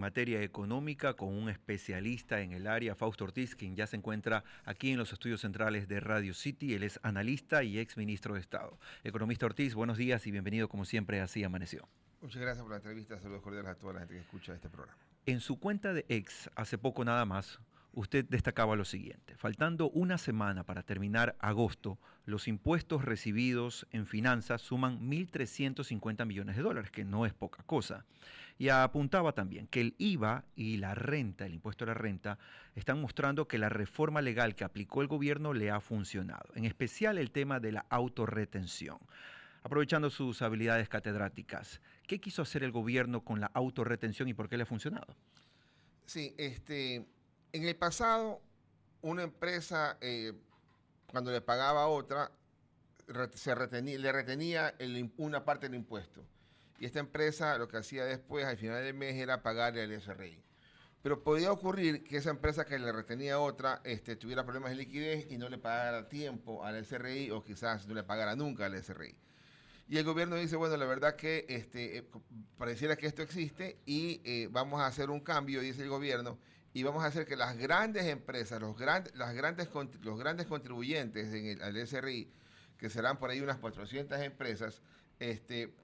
Materia económica con un especialista en el área, Fausto Ortiz, quien ya se encuentra aquí en los estudios centrales de Radio City. Él es analista y ex ministro de Estado. Economista Ortiz, buenos días y bienvenido como siempre a Así Amaneció. Muchas gracias por la entrevista. Saludos cordiales a toda la gente que escucha este programa. En su cuenta de ex, hace poco nada más, usted destacaba lo siguiente: faltando una semana para terminar agosto, los impuestos recibidos en finanzas suman 1.350 millones de dólares, que no es poca cosa. Y apuntaba también que el IVA y la renta, el impuesto a la renta, están mostrando que la reforma legal que aplicó el gobierno le ha funcionado, en especial el tema de la autorretención. Aprovechando sus habilidades catedráticas, ¿qué quiso hacer el gobierno con la autorretención y por qué le ha funcionado? Sí, en el pasado, una empresa, cuando le pagaba a otra, le retenía una parte del impuesto. Y esta empresa lo que hacía después, al final del mes, era pagarle al SRI. Pero podía ocurrir que esa empresa que le retenía a otra tuviera problemas de liquidez y no le pagara a tiempo al SRI, o quizás no le pagara nunca al SRI. Y el gobierno dice, bueno, la verdad que pareciera que esto existe y vamos a hacer un cambio, dice el gobierno, y vamos a hacer que las grandes empresas, los grandes contribuyentes al SRI, que serán por ahí unas 400 empresas,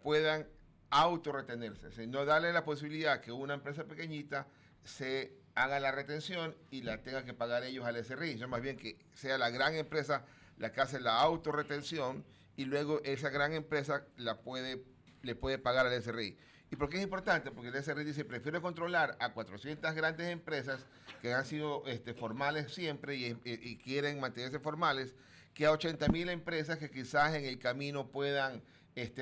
puedan autorretenerse. O sea, no darle la posibilidad que una empresa pequeñita se haga la retención y la tenga que pagar ellos al SRI. Sino más bien que sea la gran empresa la que hace la autorretención y luego esa gran empresa le puede pagar al SRI. ¿Y por qué es importante? Porque el SRI dice, prefiero controlar a 400 grandes empresas que han sido formales siempre y quieren mantenerse formales, que a 80.000 empresas que quizás en el camino puedan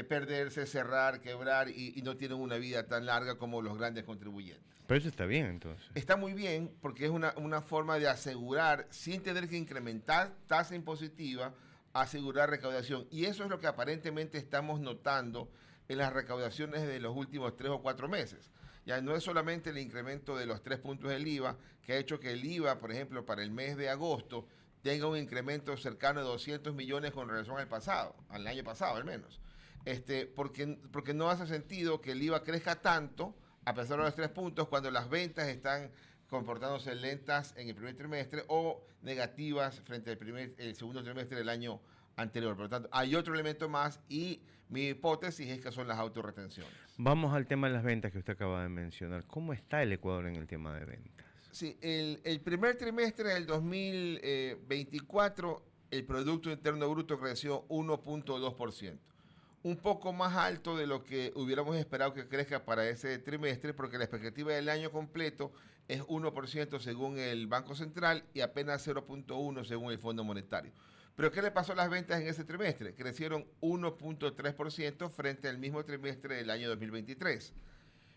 perderse, cerrar, quebrar y no tienen una vida tan larga como los grandes contribuyentes. Pero eso está bien, entonces. Está muy bien porque es una forma de asegurar, sin tener que incrementar tasa impositiva, asegurar recaudación. Y eso es lo que aparentemente estamos notando en las recaudaciones de los últimos 3 o 4 meses. Ya no es solamente el incremento de los 3 puntos del IVA, que ha hecho que el IVA, por ejemplo, para el mes de agosto, tenga un incremento cercano de 200 millones con relación al año pasado al menos. Porque no hace sentido que el IVA crezca tanto, a pesar de los 3 puntos, cuando las ventas están comportándose lentas en el primer trimestre o negativas frente al el segundo trimestre del año anterior. Por lo tanto, hay otro elemento más y mi hipótesis es que son las autorretenciones. Vamos al tema de las ventas que usted acaba de mencionar. ¿Cómo está el Ecuador en el tema de ventas? Sí, el primer trimestre del 2024, el Producto Interno Bruto creció 1.2%. Un poco más alto de lo que hubiéramos esperado que crezca para ese trimestre, porque la expectativa del año completo es 1% según el Banco Central y apenas 0.1% según el Fondo Monetario. Pero ¿qué le pasó a las ventas en ese trimestre? Crecieron 1.3% frente al mismo trimestre del año 2023.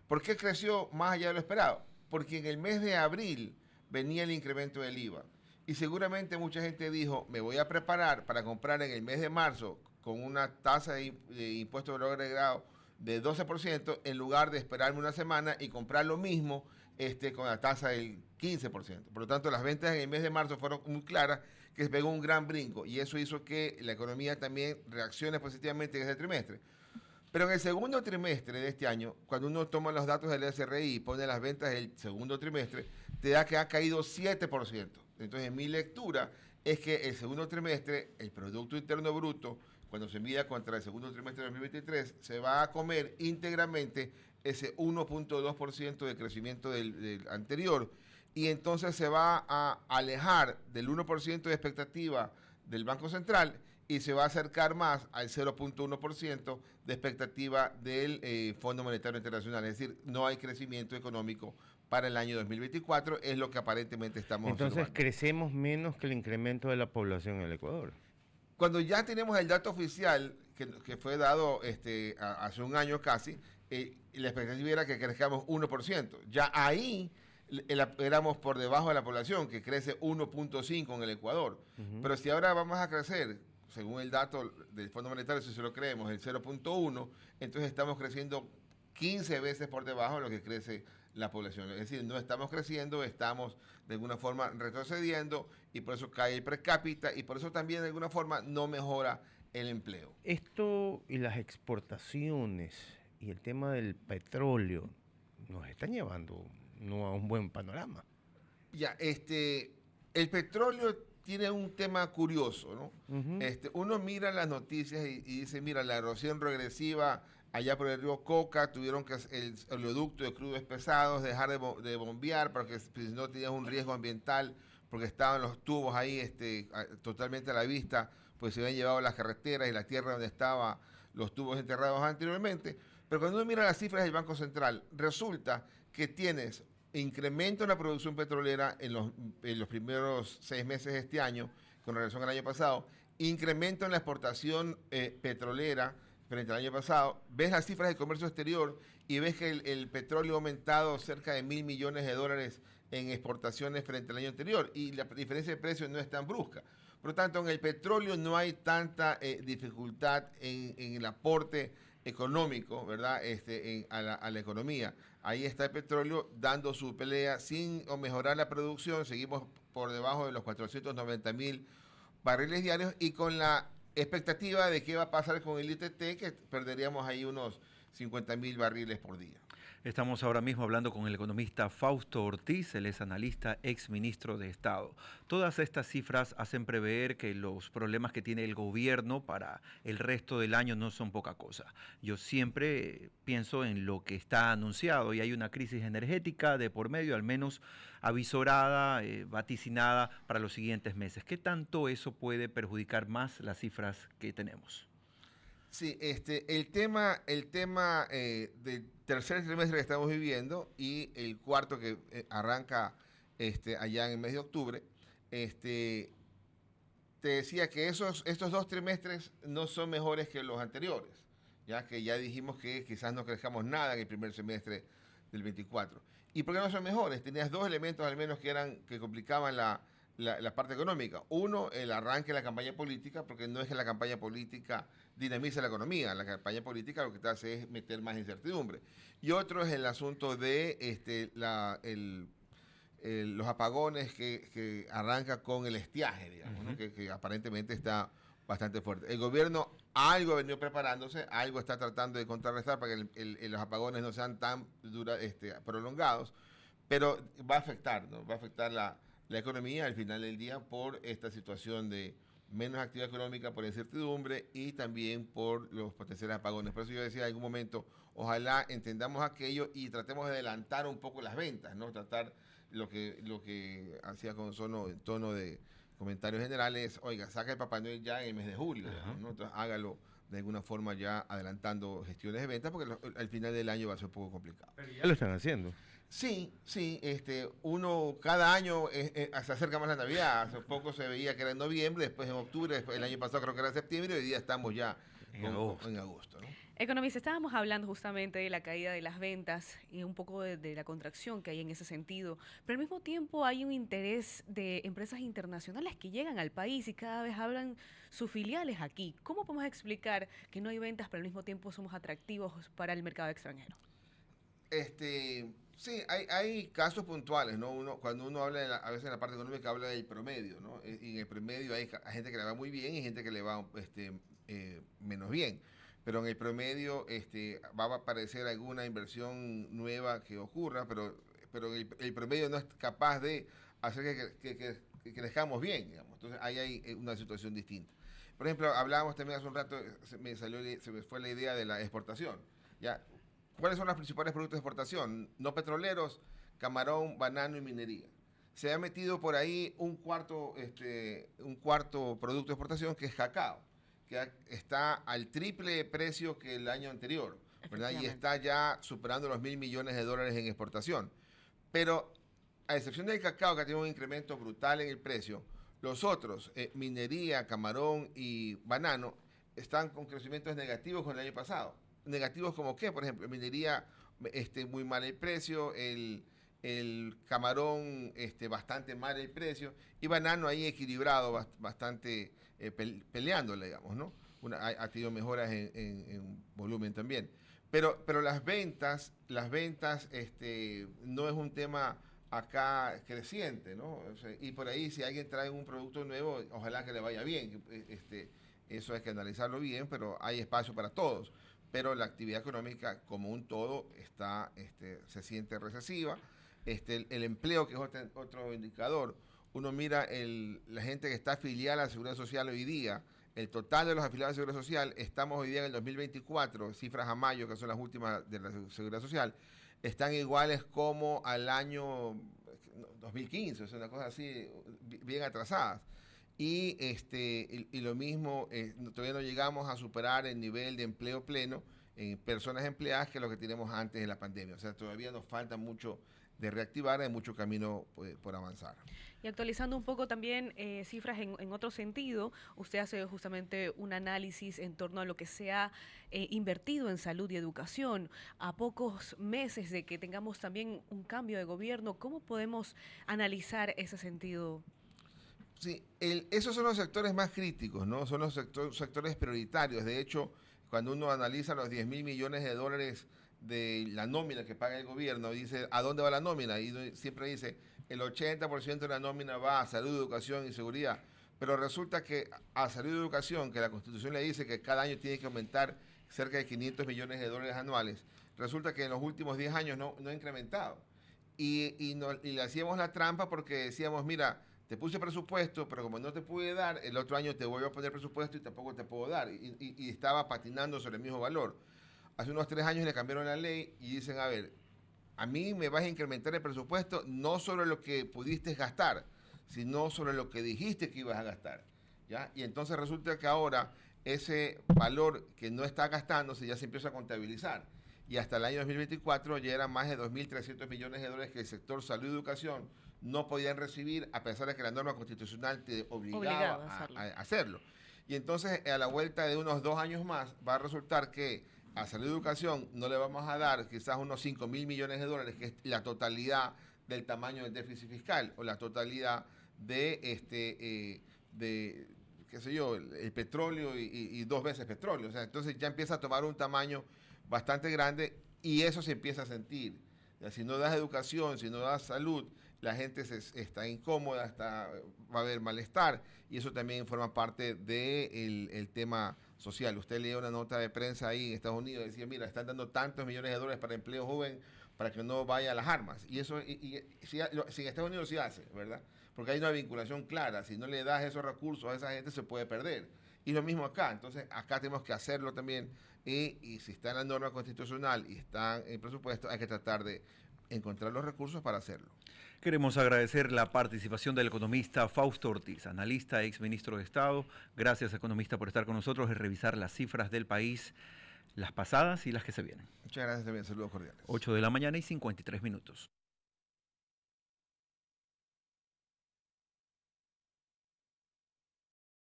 ¿Por qué creció más allá de lo esperado? Porque en el mes de abril venía el incremento del IVA. Y seguramente mucha gente dijo, me voy a preparar para comprar en el mes de marzo con una tasa de impuesto de valor agregado de 12% en lugar de esperarme una semana y comprar lo mismo con la tasa del 15%. Por lo tanto, las ventas en el mes de marzo fueron muy claras, que se pegó un gran brinco y eso hizo que la economía también reaccione positivamente en ese trimestre. Pero en el segundo trimestre de este año, cuando uno toma los datos del SRI y pone las ventas del segundo trimestre, te da que ha caído 7%. Entonces, mi lectura es que el segundo trimestre, el Producto Interno Bruto, cuando se mida contra el segundo trimestre de 2023, se va a comer íntegramente ese 1.2% de crecimiento del anterior y entonces se va a alejar del 1% de expectativa del Banco Central y se va a acercar más al 0.1% de expectativa del Fondo Monetario Internacional. Es decir, no hay crecimiento económico para el año 2024, es lo que aparentemente estamos Entonces observando. crecemos menos que el incremento de la población en el Ecuador. Cuando ya tenemos el dato oficial que fue dado hace un año casi, la expectativa era que crezcamos 1%. Ya ahí éramos por debajo de la población, que crece 1.5 en el Ecuador. Pero si ahora vamos a crecer, según el dato del Fondo Monetario, si se lo creemos, el 0.1, entonces estamos creciendo 15 veces por debajo de lo que crece la población. Es decir, no estamos creciendo, estamos de alguna forma retrocediendo y por eso cae el per cápita y por eso también de alguna forma no mejora el empleo. Esto y las exportaciones y el tema del petróleo nos están llevando no a un buen panorama. Ya, el petróleo tiene un tema curioso, ¿no? Ujú. Uno mira las noticias y dice, mira, la erosión regresiva allá por el río Coca, tuvieron que el oleoducto de crudos pesados dejar de bombear porque si no tenías un riesgo ambiental, porque estaban los tubos ahí totalmente a la vista, pues se habían llevado las carreteras y la tierra donde estaban los tubos enterrados anteriormente. Pero cuando uno mira las cifras del Banco Central, resulta que tienes incremento en la producción petrolera en los primeros 6 meses de este año con relación al año pasado, incremento en la exportación petrolera frente al año pasado, ves las cifras de comercio exterior y ves que el petróleo ha aumentado cerca de $1.000 millones en exportaciones frente al año anterior y la diferencia de precios no es tan brusca. Por lo tanto, en el petróleo no hay tanta dificultad en el aporte económico, ¿verdad? A la economía. Ahí está el petróleo dando su pelea sin mejorar la producción. Seguimos por debajo de los 490.000 barriles diarios y con la expectativa de qué va a pasar con el ITT, que perderíamos ahí unos 50.000 barriles por día. Estamos ahora mismo hablando con el economista Fausto Ortiz, él es analista, ex ministro de Estado. Todas estas cifras hacen prever que los problemas que tiene el gobierno para el resto del año no son poca cosa. Yo siempre pienso en lo que está anunciado y hay una crisis energética de por medio, al menos avisorada, vaticinada para los siguientes meses. ¿Qué tanto eso puede perjudicar más las cifras que tenemos? Sí, el tema del tercer trimestre que estamos viviendo y el cuarto que arranca allá en el mes de octubre, este, te decía que estos 2 trimestres no son mejores que los anteriores, ya que ya dijimos que quizás no crezcamos nada en el primer semestre del 24. ¿Y por qué no son mejores? Tenías dos elementos al menos que complicaban la parte económica. Uno, el arranque de la campaña política, porque no es que la campaña política dinamiza la economía, la campaña política lo que te hace es meter más incertidumbre. Y otro es el asunto de los apagones que arranca con el estiaje, digamos, ¿no? Que aparentemente está bastante fuerte. El gobierno algo ha venido preparándose, algo está tratando de contrarrestar para que los apagones no sean tan prolongados, pero va a afectar, ¿no? Va a afectar la economía al final del día por esta situación de menos actividad económica, por incertidumbre y también por los potenciales apagones. Por eso yo decía en algún momento, ojalá entendamos aquello y tratemos de adelantar un poco las ventas, ¿no? Tratar lo que hacía con tono de comentarios generales, oiga, saca el Papá Noel ya en el mes de julio, digamos, ¿no? Entonces hágalo de alguna forma ya adelantando gestiones de ventas porque al final del año va a ser un poco complicado. Pero ya lo están haciendo. Sí, sí, uno cada año se acerca más la Navidad. Hace poco se veía que era en noviembre, después en octubre, después el año pasado creo que era en septiembre y hoy día estamos ya en agosto, ¿no? Economista, estábamos hablando justamente de la caída de las ventas y un poco de la contracción que hay en ese sentido, pero al mismo tiempo hay un interés de empresas internacionales que llegan al país y cada vez hablan sus filiales aquí. ¿Cómo podemos explicar que no hay ventas, pero al mismo tiempo somos atractivos para el mercado extranjero? Sí, hay casos puntuales, ¿no? Cuando uno habla, a veces en la parte económica habla del promedio, ¿no? Y en el promedio hay gente que le va muy bien y gente que le va menos bien. Pero en el promedio va a aparecer alguna inversión nueva que ocurra, pero el promedio no es capaz de hacer que crezcamos bien, digamos. Entonces ahí hay una situación distinta. Por ejemplo, hablábamos también hace un rato, se me fue la idea de la exportación. ¿Ya? ¿Cuáles son los principales productos de exportación? No petroleros, camarón, banano y minería. Se ha metido por ahí un cuarto producto de exportación que es cacao, que está al triple precio que el año anterior, ¿verdad? Y está ya superando los $1.000 millones en exportación. Pero a excepción del cacao, que tiene un incremento brutal en el precio, los otros, minería, camarón y banano, están con crecimientos negativos con el año pasado. Negativos como qué, por ejemplo, minería muy mal el precio, el camarón bastante mal el precio y banano ahí equilibrado, bastante peleándole, digamos, ¿no? Ha tenido mejoras en volumen también. Pero las ventas no es un tema acá creciente, ¿no? O sea, y por ahí si alguien trae un producto nuevo, ojalá que le vaya bien. Eso hay que analizarlo bien, pero hay espacio para todos. Pero la actividad económica como un todo se siente recesiva el empleo, que es otro indicador, uno mira la gente que está afiliada a la Seguridad Social hoy día, el total de los afiliados a la Seguridad Social, estamos hoy día en el 2024, cifras a mayo, que son las últimas de la Seguridad Social, están iguales como al año 2015, o sea, una cosa así, bien atrasadas. Y lo mismo, todavía no llegamos a superar el nivel de empleo pleno en personas empleadas que lo que tenemos antes de la pandemia. O sea, todavía nos falta mucho de reactivar, hay mucho camino por avanzar. Y actualizando un poco también cifras en otro sentido, usted hace justamente un análisis en torno a lo que se ha invertido en salud y educación. A pocos meses de que tengamos también un cambio de gobierno, ¿cómo podemos analizar ese sentido? Sí, esos son los sectores más críticos, ¿no? Son los sectores prioritarios. De hecho, cuando uno analiza los 10.000 millones de dólares de la nómina que paga el gobierno, dice, ¿a dónde va la nómina? Y siempre dice, el 80% de la nómina va a salud, educación y seguridad. Pero resulta que a salud y educación, que la Constitución le dice que cada año tiene que aumentar cerca de 500 millones de dólares anuales, resulta que en los últimos 10 años no ha incrementado. Y le hacíamos la trampa porque decíamos, mira, te puse presupuesto, pero como no te pude dar, el otro año te vuelvo a poner presupuesto y tampoco te puedo dar. Y estaba patinando sobre el mismo valor. Hace unos 3 años le cambiaron la ley y dicen, a ver, a mí me vas a incrementar el presupuesto no sobre lo que pudiste gastar, sino sobre lo que dijiste que ibas a gastar. ¿Ya? Y entonces resulta que ahora ese valor que no está gastándose ya se empieza a contabilizar. Y hasta el año 2024 ya eran más de 2.300 millones de dólares que el sector salud y educación no podían recibir, a pesar de que la norma constitucional te obligaba a hacerlo. Y entonces, a la vuelta de unos 2 años más, va a resultar que a salud y educación no le vamos a dar quizás unos 5.000 millones de dólares, que es la totalidad del tamaño del déficit fiscal, o la totalidad de qué sé yo, el petróleo y 2 veces petróleo. O sea, entonces ya empieza a tomar un tamaño bastante grande y eso se empieza a sentir. Ya, si no das educación, si no das salud, la gente está incómoda, va a haber malestar y eso también forma parte del tema social. Usted lee una nota de prensa ahí en Estados Unidos, decía, mira, están dando tantos millones de dólares para empleo joven para que no vaya a las armas. Y eso, si en Estados Unidos sí hace, ¿verdad? Porque hay una vinculación clara. Si no le das esos recursos a esa gente, se puede perder. Y lo mismo acá. Entonces, acá tenemos que hacerlo también. Y si está en la norma constitucional y está en el presupuesto, hay que tratar de encontrar los recursos para hacerlo. Queremos agradecer la participación del economista Fausto Ortiz, analista, ex ministro de Estado. Gracias, economista, por estar con nosotros y revisar las cifras del país, las pasadas y las que se vienen. Muchas gracias también. Saludos cordiales. 8 de la mañana y 53 minutos.